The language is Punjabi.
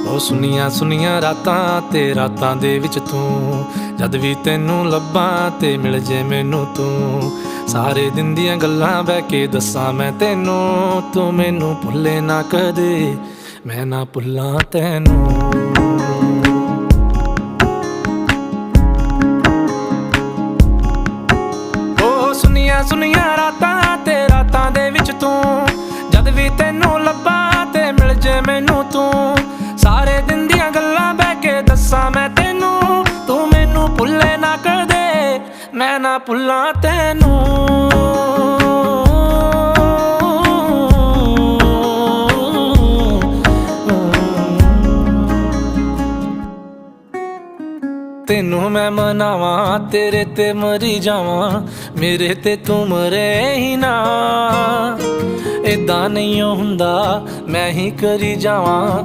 ਉਹ ਸੁਨੀਆਂ ਸੁਨੀਆਂ ਰਾਤਾਂ ਤੇ ਰਾਤਾਂ ਦੇ ਵਿੱਚ ਤੂੰ, ਜਦ ਵੀ ਤੈਨੂੰ ਲੱਭਾਂ ਤੇ ਮਿਲ ਜੇ ਮੈਨੂੰ ਤੂੰ। ਸਾਰੇ ਦਿਨ ਦੀਆਂ ਗੱਲਾਂ ਬਹਿ ਕੇ ਦੱਸਾਂ ਮੈਂ ਤੈਨੂੰ, ਤੂੰ ਮੈਨੂੰ ਭੁੱਲੇ ਨਾ ਕਦੇ, ਮੈਂ ਨਾ ਭੁੱਲਾਂ ਤੈਨੂੰ। ਉਹ ਸੁਨੀਆਂ ਸੁਨੀਆਂ ਰਾਤਾਂ ਤੇ ਰਾਤਾਂ ਦੇ ਵਿੱਚ ਤੂੰ, ਜਦ ਵੀ ਤੈਨੂੰ ਲੱਭਾਂ ਤੇ ਮਿਲ ਜੇ ਮੈਨੂੰ ਤੂੰ। ਸਾਰੇ ਦਿਨ ਦੀਆਂ ਗੱਲਾਂ ਬਹਿ ਕੇ ਦੱਸਾਂ ਮੈਂ ਤੈਨੂੰ, ਤੂੰ ਮੈਨੂੰ ਭੁੱਲੇ ਨਾ ਕਦੇ, ਮੈਂ ਨਾ ਭੁੱਲਾਂ ਤੈਨੂੰ। ਤੈਨੂੰ ਮੈਂ ਮਨਾਵਾਂ, ਤੇਰੇ ਤੇ ਮਰੀ ਜਾਵਾਂ, ਮੇਰੇ ਤੇ ਤੂੰ ਮਰੇ ਹੀ ਨਾ। ਏਦਾਂ ਨਹੀਂ ਹੁੰਦਾ, ਮੈਂ ਹੀ ਕਰੀ ਜਾਵਾਂ।